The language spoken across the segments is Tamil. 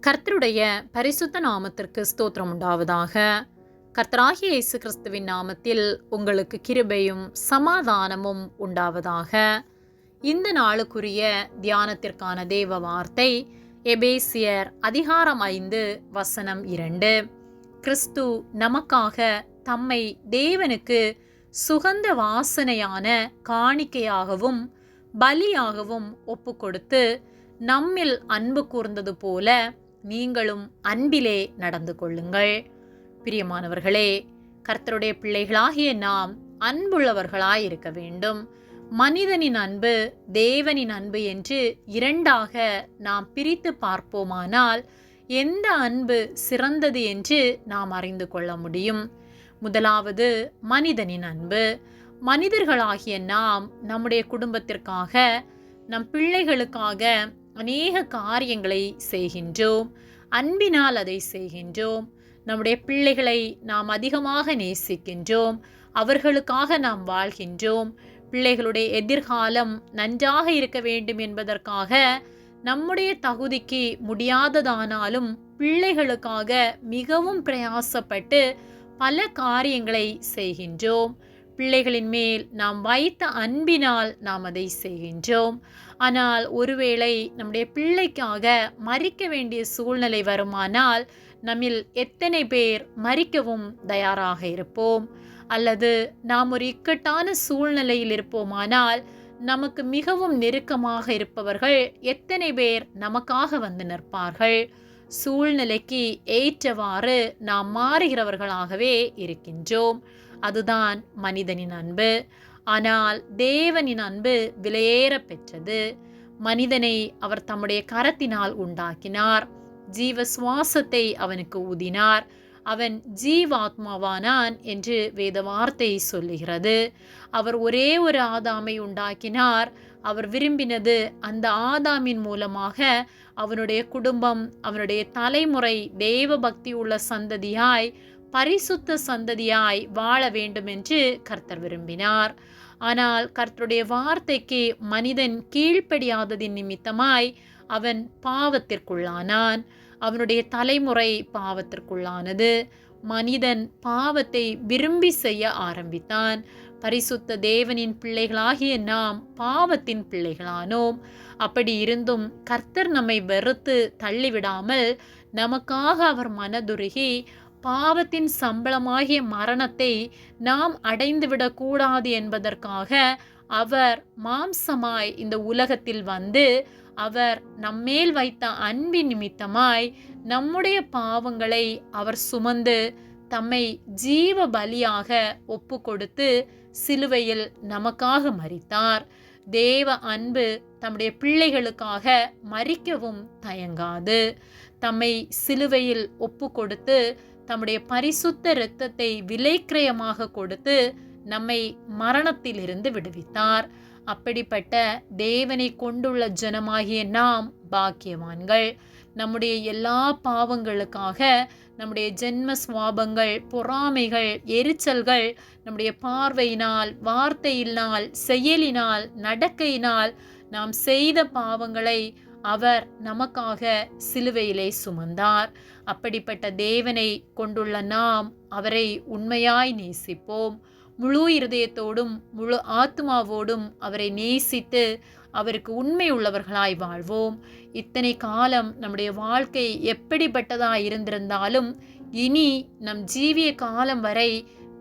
கர்த்தருடைய பரிசுத்த நாமத்திற்கு ஸ்தோத்திரம் உண்டாவதாக. கர்த்தராகிய இயேசு கிறிஸ்துவின் நாமத்தில் உங்களுக்கு கிருபையும் சமாதானமும் உண்டாவதாக. இந்த நாளுக்குரிய தியானத்திற்கான தேவ வார்த்தை எபேசியர் அதிகாரம் 5 வசனம் 2. கிறிஸ்து நமக்காக தம்மை தேவனுக்கு சுகந்த வாசனையான காணிக்கையாகவும் பலியாகவும் ஒப்புக்கொடுத்து நம்மில் அன்பு கூர்ந்தது போல நீங்களும் அன்பிலே நடந்து கொள்ளுங்கள். பிரியமானவர்களே, கர்த்தருடைய பிள்ளைகளாகிய நாம் அன்புள்ளவர்களாய் இருக்க வேண்டும். மனிதனின் அன்பு, தேவனின் அன்பு என்று இரண்டாக நாம் பிரித்து பார்ப்போமானால் எந்த அன்பு சிறந்தது என்று நாம் அறிந்து கொள்ள முடியும். முதலாவது மனிதனின் அன்பு. மனிதர்களாகிய நாம் நம்முடைய குடும்பத்திற்காக, நம் பிள்ளைகளுக்காக அநேக காரியங்களை செய்கின்றோம். அன்பினால் அதை செய்கின்றோம். நம்முடைய பிள்ளைகளை நாம் அதிகமாக நேசிக்கின்றோம். அவர்களுக்காக நாம் வாழ்கின்றோம். பிள்ளைகளுடைய எதிர்காலம் நன்றாக இருக்க வேண்டும் என்பதற்காக நம்முடைய தகுதிக்கு முடியாததானாலும் பிள்ளைகளுக்காக மிகவும் பிரயாசப்பட்டு பல காரியங்களை செய்கின்றோம். பிள்ளைகளின் மேல் நாம் வைத்த அன்பினால் நாம் அதை செய்கின்றோம். ஆனால் ஒருவேளை நம்முடைய பிள்ளைக்காக மரிக்க வேண்டிய சூழ்நிலை வருமானால் நம்மில் எத்தனை பேர் மரிக்கவும் தயாராக இருப்போம்? அல்லது நாம் ஒரு இக்கட்டான சூழ்நிலையில் இருப்போமானால் நமக்கு மிகவும் நெருக்கமாக இருப்பவர்கள் எத்தனை பேர் நமக்காக வந்து நிற்பார்கள்? சூழ்நிலைக்கு ஏற்றவாறு நாம் மாறுகிறவர்களாகவே இருக்கின்றோம். அதுதான் மனிதனின் அன்பு. ஆனால் தேவனின் அன்பு விலையேற பெற்றது. மனிதனை அவர் தம்முடைய கரத்தினால் உண்டாக்கினார். ஜீவ சுவாசத்தை அவனுக்கு ஊதினார். அவன் ஜீவாத்மாவானான் என்று வேத வார்த்தை சொல்லுகிறது. அவர் ஒரே ஒரு ஆதாமை உண்டாக்கினார். அவர் விரும்பினது அந்த ஆதாமின் மூலமாக அவனுடைய குடும்பம், அவனுடைய தலைமுறை தேவ பக்தி உள்ள சந்ததியாய், பரிசுத்த சந்ததியாய் வாழ வேண்டும் என்று கர்த்தர் விரும்பினார். ஆனால் கர்த்தருடைய வார்த்தைக்கு மனிதன் கீழ்ப்படியாததின் நிமித்தமாய் அவன் பாவத்திற்குள்ளானான். அவனுடைய தலைமுறை பாவத்திற்குள்ளானது. மனிதன் பாவத்தை விரும்பி செய்ய ஆரம்பித்தான். பரிசுத்த தேவனின் பிள்ளைகளாகிய நாம் பாவத்தின் பிள்ளைகளானோம். அப்படி இருந்தும் கர்த்தர் நம்மை வெறுத்து தள்ளிவிடாமல் நமக்காக அவர் மனதுருகி பாவத்தின் சம்பளமாகிய மரணத்தை நாம் அடைந்துவிடக்கூடாது என்பதற்காக அவர் மாம்சமாய் இந்த உலகத்தில் வந்து அவர் நம்மேல் வைத்த அன்பின் நிமித்தமாய் நம்முடைய பாவங்களை அவர் சுமந்து தம்மை ஜீவ பலியாக ஒப்பு கொடுத்து சிலுவையில் நமக்காக மரித்தார். தேவ அன்பு தம்முடைய பிள்ளைகளுக்காக மரிக்கவும் தயங்காது. தம்மை சிலுவையில் ஒப்பு கொடுத்து தம்முடைய பரிசுத்த இரத்தத்தை விலைக்கிரயமாக கொடுத்து நம்மை மரணத்திலிருந்து விடுவித்தார். அப்படிப்பட்ட தேவனை கொண்டுள்ள ஜனமாகிய நாம் பாக்கியவான்கள். நம்முடைய எல்லா பாவங்களுக்காக, நம்முடைய ஜென்ம சுவாபங்கள், பொறாமைகள், எரிச்சல்கள், நம்முடைய பார்வையினால், வார்த்தையினால், செயலினால், நடக்கையினால் நாம் செய்த பாவங்களை அவர் நமக்காக சிலுவையிலே சுமந்தார். அப்படிப்பட்ட தேவனை கொண்டுள்ள நாம் அவரை உண்மையாய் நேசிப்போம். முழு இருதயத்தோடும் முழு ஆத்மாவோடும் அவரை நேசித்து அவருக்கு உண்மை உள்ளவர்களாய் வாழ்வோம். இத்தனை காலம் நம்முடைய வாழ்க்கை எப்படிப்பட்டதாய் இருந்திருந்தாலும் இனி நம் ஜீவிய காலம் வரை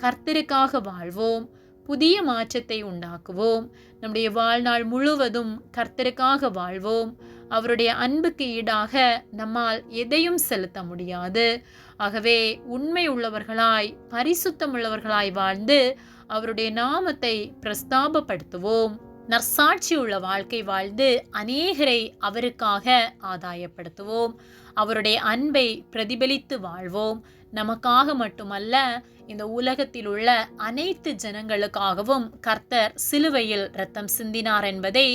கர்த்தருக்காக வாழ்வோம். புதிய மாற்றத்தை உண்டாக்குவோம். நம்முடைய வாழ்நாள் முழுவதும் கர்த்தருக்காக வாழ்வோம். அவருடைய அன்புக்கு ஈடாக நம்மால் எதையும் செலுத்த முடியாது. ஆகவே உண்மை உள்ளவர்களாய், பரிசுத்தம் உள்ளவர்களாய் வாழ்ந்து அவருடைய நாமத்தை பிரஸ்தாபப்படுத்துவோம். நற்சாட்சி உள்ள வாழ்க்கை வாழ்ந்து அநேகரை அவருக்காக ஆதாயப்படுத்துவோம். அவருடைய அன்பை பிரதிபலித்து வாழ்வோம். நமக்காக மட்டுமல்ல, இந்த உலகத்தில் உள்ள அனைத்து ஜனங்களுக்காகவும் கர்த்தர் சிலுவையில் இரத்தம் சிந்தினார் என்பதை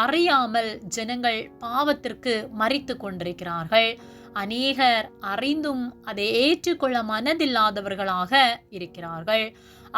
அறியாமல் ஜனங்கள் பாவத்திற்கு மரித்து கொண்டிருக்கிறார்கள். அநேகர் அறிந்தும் அதை ஏற்றுக்கொள்ள மனதில்லாதவர்களாக இருக்கிறார்கள்.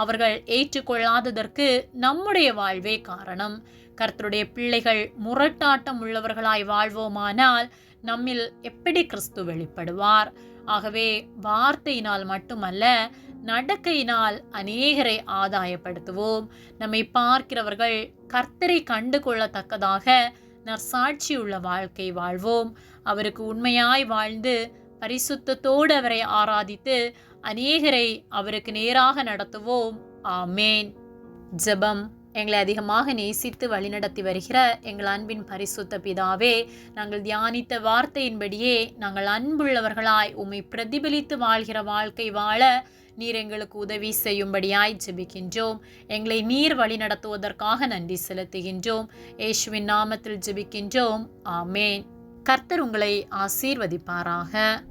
அவர்கள் ஏற்றுக்கொள்ளாததற்கு நம்முடைய வாழ்வே காரணம். கர்த்தருடைய பிள்ளைகள் முரட்டாட்டம் உள்ளவர்களாய் வாழ்வோமானால் நம்மில் எப்படி கிறிஸ்து வெளிப்படுவார்? ஆகவே வார்த்தையினால் மட்டுமல்ல, நடக்கையினால் அநேகரை ஆதாயப்படுத்துவோம். நம்மை பார்க்கிறவர்கள் கர்த்தரை கண்டு கொள்ளத்தக்கதாக நற்சாட்சியுள்ள வாழ்க்கை வாழ்வோம். அவருக்கு உண்மையாய் வாழ்ந்து பரிசுத்தத்தோடு அவரை ஆராதித்து அநேகரை அவருக்கு நேராக நடத்துவோம். ஆமேன். ஜெபம். எங்களை அதிகமாக நேசித்து வழிநடத்தி வருகிற எங்கள் அன்பின் பரிசுத்த பிதாவே, நாங்கள் தியானித்த வார்த்தையின்படியே நாங்கள் அன்புள்ளவர்களாய் உம்மை பிரதிபலித்து வாழ்கிற வாழ்க்கை வாழ நீர் எங்களுக்கு உதவி செய்யும்படியாய் ஜெபிக்கின்றோம். எங்களை நீர் வழி நடத்துவதற்காக நன்றி செலுத்துகின்றோம். இயேசுவின் நாமத்தில் ஜெபிக்கின்றோம். ஆமேன். கர்த்தர் உங்களை ஆசீர்வதிப்பாராக.